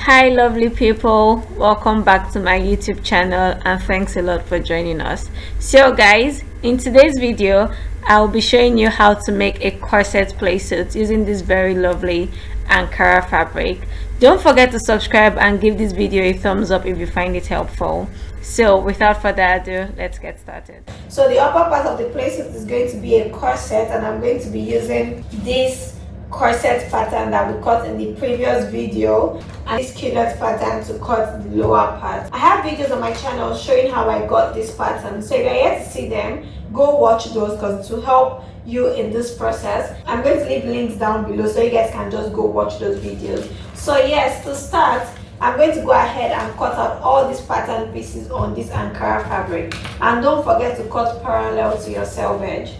Hi lovely people, welcome back to my YouTube channel and thanks a lot for joining us. So guys, in today's video I'll be showing you how to make a corset playsuit using this very lovely Ankara fabric. Don't forget to subscribe and give this video a thumbs up if you find it helpful. So without further ado, let's get started. So the upper part of the playsuit is going to be a corset, and I'm going to be using this corset pattern that we cut in the previous video and this culotte pattern to cut the lower part. I have videos on my channel showing how I got this pattern, so if you're yet to see them, go watch those because it will help you in this process. I'm going to leave links down below so you guys can just go watch those videos. So yes, to start, I'm going to go ahead and cut out all these pattern pieces on this Ankara fabric, and don't forget to cut parallel to your selvage.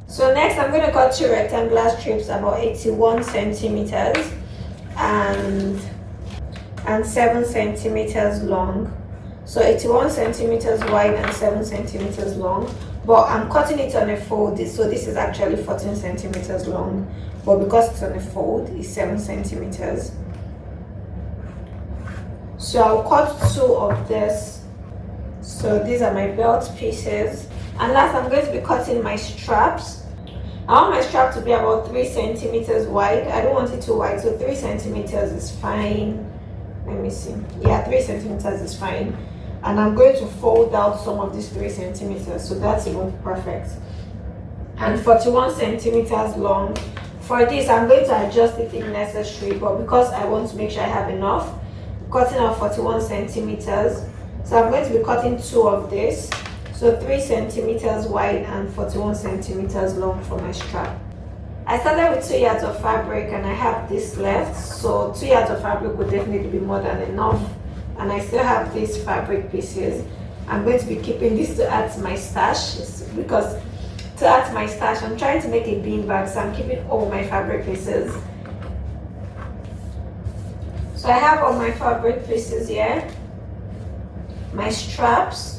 So next I'm going to cut two rectangular strips about 81 centimeters and 7 centimeters long. So 81 centimeters wide and 7 centimeters long, but I'm cutting it on a fold, so this is actually 14 centimeters long, but because it's on a fold, it's 7 centimeters. So I'll cut two of this. So these are my belt pieces, and last I'm going to be cutting my straps. I want my strap to be about 3 centimeters wide. I don't want it too wide, so 3 centimeters is fine. Let me see. Yeah, 3 centimeters is fine. And I'm going to fold out some of these 3 centimeters, so that's even perfect. And 41 centimeters long. For this, I'm going to adjust it if necessary, but because I want to make sure I have enough, I'm cutting out 41 centimeters. So I'm going to be cutting two of this. So 3 centimeters wide and 41 centimeters long for my strap. I started with 2 yards of fabric and I have this left, so 2 yards of fabric would definitely be more than enough, and I still have these fabric pieces. I'm going to be keeping this to add to my stash, because to add to my stash I'm trying to make a bean bag, so I'm keeping all my fabric pieces. So I have all my fabric pieces here, my straps,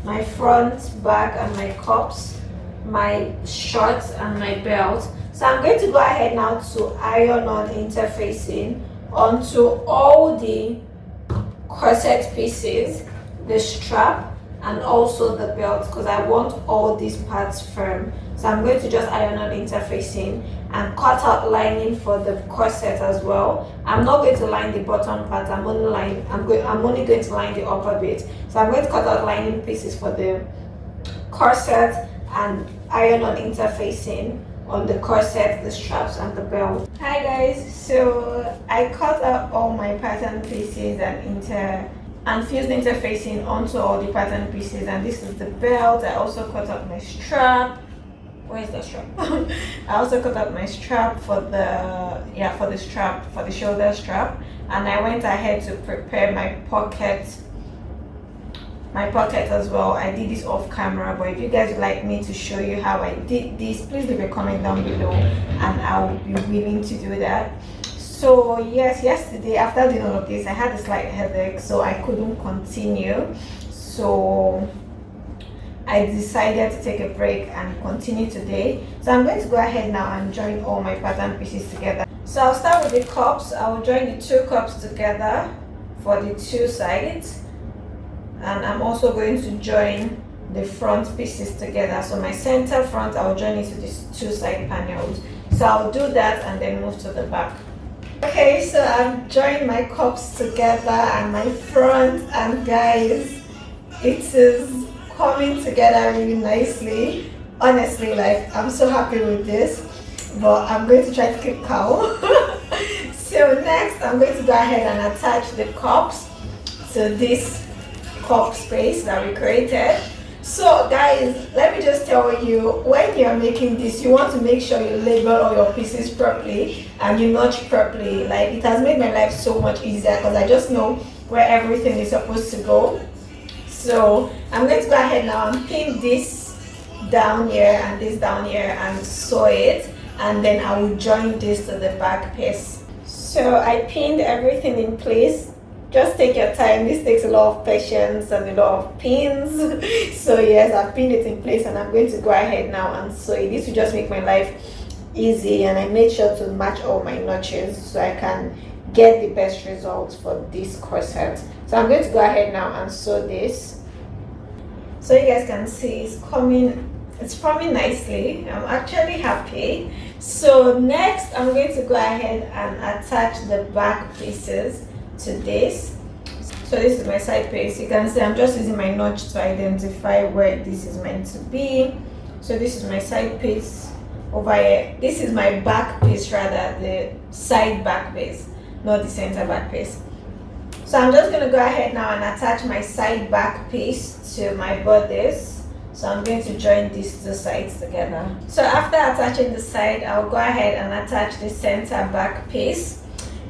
my front, back, and my cups, my shorts, and my belt. So I'm going to go ahead now to iron on interfacing onto all the corset pieces, the strap, and also the belt, because I want all these parts firm. So I'm going to just iron on interfacing and cut out lining for the corset as well. I'm not going to line the bottom part, I'm only going to line the upper bit. So I'm going to cut out lining pieces for the corset and iron on interfacing on the corset, the straps, and the belt. Hi guys, so I cut out all my pattern pieces and fused interfacing onto all the pattern pieces, and this is the belt. I also cut out my strap. Where's the strap? I also cut out my strap for the shoulder strap, and I went ahead to prepare my pocket as well. I did this off camera, but if you guys would like me to show you how I did this, please leave a comment down below and I'll be willing to do that. So yes, yesterday after doing all of this I had a slight headache, so I couldn't continue, so I decided to take a break and continue today. So I'm going to go ahead now and join all my pattern pieces together. So I'll start with the cups. I will join the two cups together for the two sides, and I'm also going to join the front pieces together. So my center front, I'll join it to these two side panels. So I'll do that and then move to the back. Okay, so I've joined my cups together and my front, and guys, it is coming together really nicely. Honestly, like, I'm so happy with this, but I'm going to try to keep calm. So next I'm going to go ahead and attach the cups to this cup space that we created. So guys, let me just tell you, when you're making this, you want to make sure you label all your pieces properly and you notch properly. Like, it has made my life so much easier because I just know where everything is supposed to go. So I'm going to go ahead now and pin this down here and this down here and sew it, and then I will join this to the back piece. So I pinned everything in place. Just take your time. This takes a lot of patience and a lot of pins. So yes, I've pinned it in place and I'm going to go ahead now and sew it. This will just make my life easy, and I made sure to match all my notches so I can get the best results for this corset. So I'm going to go ahead now and sew this. So you guys can see it's forming nicely. I'm actually happy. So next I'm going to go ahead and attach the back pieces to this. So this is my side piece. You can see I'm just using my notch to identify where this is meant to be. So this is my side piece over here. This is my back piece, rather the side back piece, not the center back piece. So I'm just going to go ahead now and attach my side back piece to my bodice. So I'm going to join these two sides together. So after attaching the side, I'll go ahead and attach the center back piece.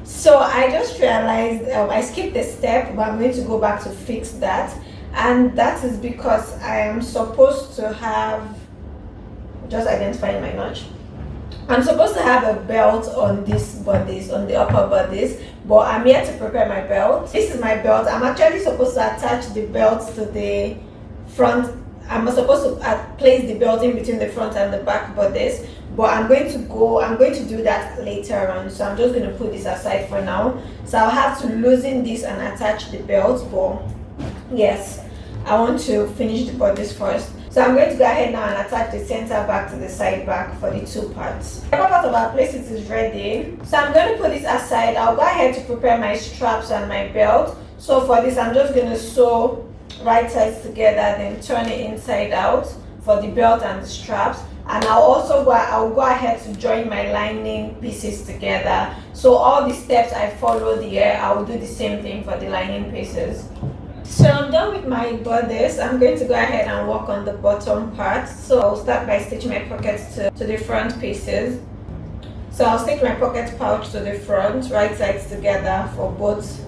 So I just realized I skipped a step, but I'm going to go back to fix that. And that is because I am supposed to have, just identifying my notch, I'm supposed to have a belt on this bodice, on the upper bodice, but I'm here to prepare my belt. This is my belt. I'm actually supposed to attach the belt to the front. I'm supposed to place the belt in between the front and the back bodice, but I'm going to do that later on. So I'm just going to put this aside for now. So I'll have to loosen this and attach the belt, but yes, I want to finish the bodice first. So I'm going to go ahead now and attach the center back to the side back for the two parts. The upper part of our playsuit is ready. So I'm going to put this aside. I'll go ahead to prepare my straps and my belt. So for this, I'm just going to sew right sides together, then turn it inside out for the belt and the straps. And I'll go ahead to join my lining pieces together. So all the steps I followed here, I will do the same thing for the lining pieces. So I'm done with my bodice. I'm going to go ahead and work on the bottom part. So I'll start by stitching my pockets to the front pieces. So I'll stitch my pocket pouch to the front, right sides together for both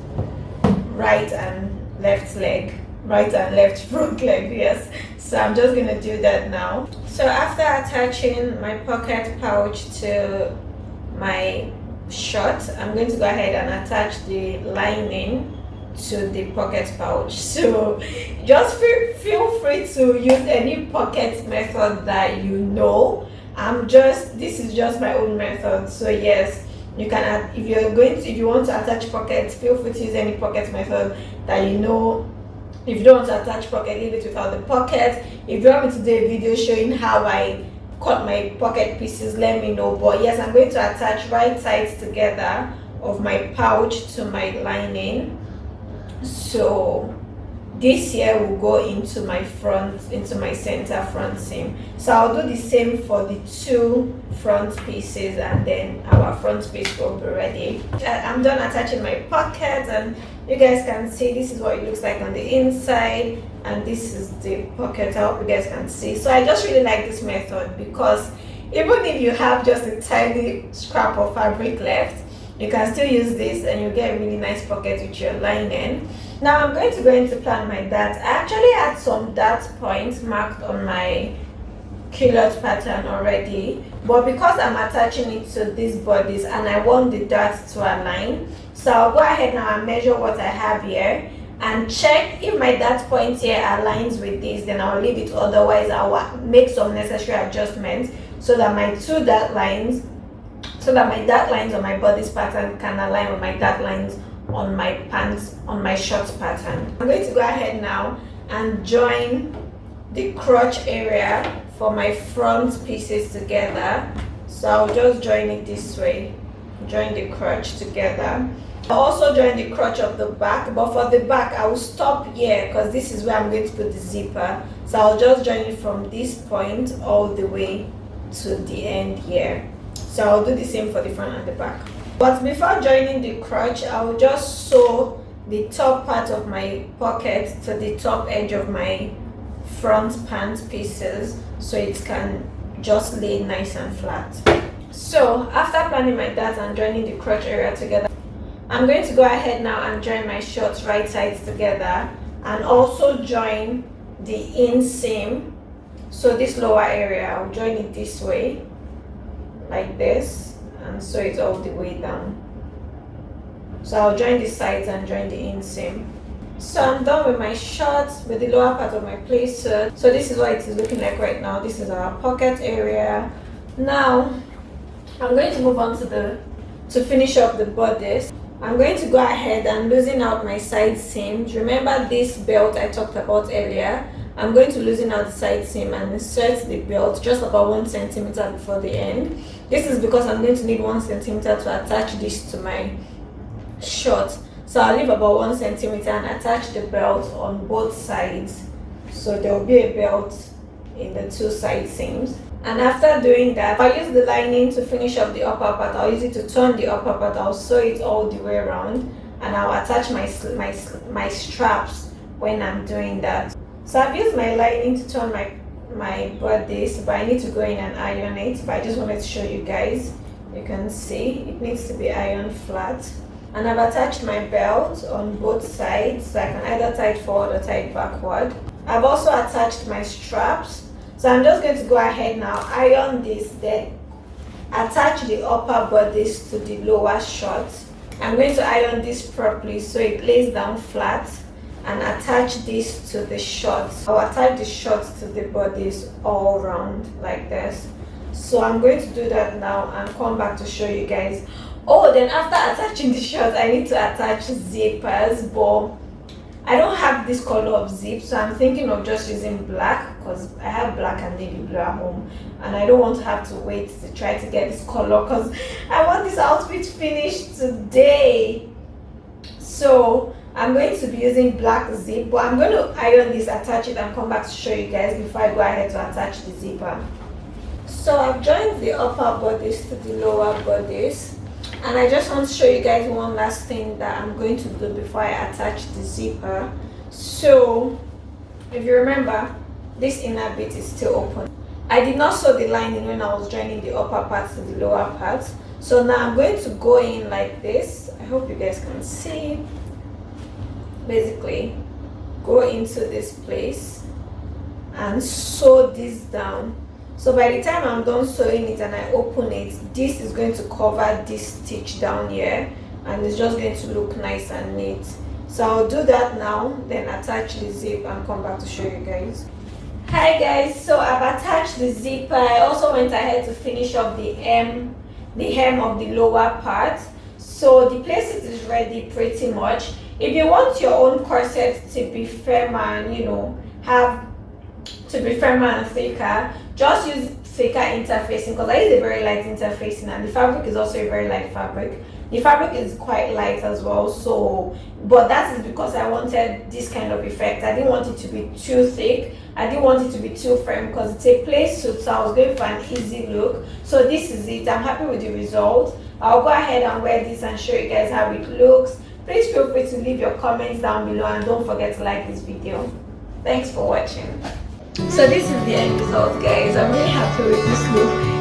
right and left leg. Right and left front leg, yes. So I'm just going to do that now. So after attaching my pocket pouch to my shirt, I'm going to go ahead and attach the lining to the pocket pouch. So just feel free to use any pocket method that you know. This is just my own method. So yes, you can add, if you want to attach pockets, feel free to use any pocket method that you know. If you don't want to attach pocket, leave it without the pocket. If you want me to do a video showing how I cut my pocket pieces, let me know. But yes, I'm going to attach right sides together of my pouch to my lining. So this here will go into my center front seam. So I'll do the same for the two front pieces, and then our front piece will be ready. I'm done attaching my pocket, and you guys can see this is what it looks like on the inside, and this is the pocket. I hope you guys can see. So I just really like this method because even if you have just a tiny scrap of fabric left, you can still use this and you get a really nice pocket with your lining. Now I'm going to go into plan my darts. I actually had some dart points marked on my culotte pattern already, but because I'm attaching it to these bodies and I want the darts to align, so I'll go ahead now and measure what I have here and check if my dart point here aligns with this, then I'll leave it. Otherwise I'll make some necessary adjustments so that my dart lines on my bodice pattern can align with my dart lines on my pants, on my shorts pattern. I'm going to go ahead now and join the crotch area for my front pieces together. So I'll just join it this way, join the crotch together. I'll also join the crotch of the back, but for the back I will stop here because this is where I'm going to put the zipper. So I'll just join it from this point all the way to the end here. So I'll do the same for the front and the back. But before joining the crotch, I will just sew the top part of my pocket to the top edge of my front pant pieces so it can just lay nice and flat. So after planning my darts and joining the crotch area together, I'm going to go ahead now and join my shorts right sides together and also join the inseam. So this lower area, I'll join it this way, like this, and sew it all the way down. So I'll join the sides and join the inseam. So I'm done with my shorts, with the lower part of my playsuit. So this is what it is looking like right now. This is our pocket area. Now I'm going to move on to finish up the bodice. I'm going to go ahead and loosen out my side seams. Remember this belt I talked about earlier? I'm going to loosen out the side seam and insert the belt just about 1 centimeter before the end. This is because I'm going to need 1 centimeter to attach this to my short. So I'll leave about 1 centimeter and attach the belt on both sides. So there will be a belt in the 2 side seams. And after doing that, I'll use the lining to finish up the upper part. I'll use it to turn the upper part. I'll sew it all the way around and I'll attach my straps when I'm doing that. So I've used my lining to turn my bodice, but I need to go in and iron it. But I just wanted to show you guys. You can see it needs to be ironed flat. And I've attached my belt on both sides, so I can either tie it forward or tie it backward. I've also attached my straps. So I'm just going to go ahead now, iron this, then attach the upper bodice to the lower short. I'm going to iron this properly so it lays down flat and attach this to the shorts. I'll attach the shorts to the bodice all around like this. So I'm going to do that now and come back to show you guys. Oh, then after attaching the shorts, I need to attach zippers, but I don't have this color of zip, so I'm thinking of just using black because I have black and navy blue at home and I don't want to have to wait to try to get this color because I want this outfit finished today. So I'm going to be using black zip, but I'm going to iron this, attach it and come back to show you guys before I go ahead to attach the zipper. So I've joined the upper bodice to the lower bodice. And I just want to show you guys one last thing that I'm going to do before I attach the zipper. So if you remember, this inner bit is still open. I did not sew the lining when I was joining the upper part to the lower part. So now I'm going to go in like this. I hope you guys can see. Basically, go into this place and sew this down. So by the time I'm done sewing it and I open it, this is going to cover this stitch down here and it's just going to look nice and neat. So I'll do that now, then attach the zip and come back to show you guys. Hi guys, so I've attached the zipper. I also went ahead to finish up the hem of the lower part. So the playsuit is ready pretty much. If you want your own corset to be firmer and and thicker, just use thicker interfacing because I use a very light interfacing and the fabric is also a very light fabric. The fabric is quite light as well, so but that is because I wanted this kind of effect. I didn't want it to be too thick, I didn't want it to be too firm because it's a playsuit, so I was going for an easy look. So this is it. I'm happy with the result. I'll go ahead and wear this and show you guys how it looks. Please feel free to leave your comments down below and don't forget to like this video. Thanks for watching. So this is the end result, guys. I'm really happy with this look.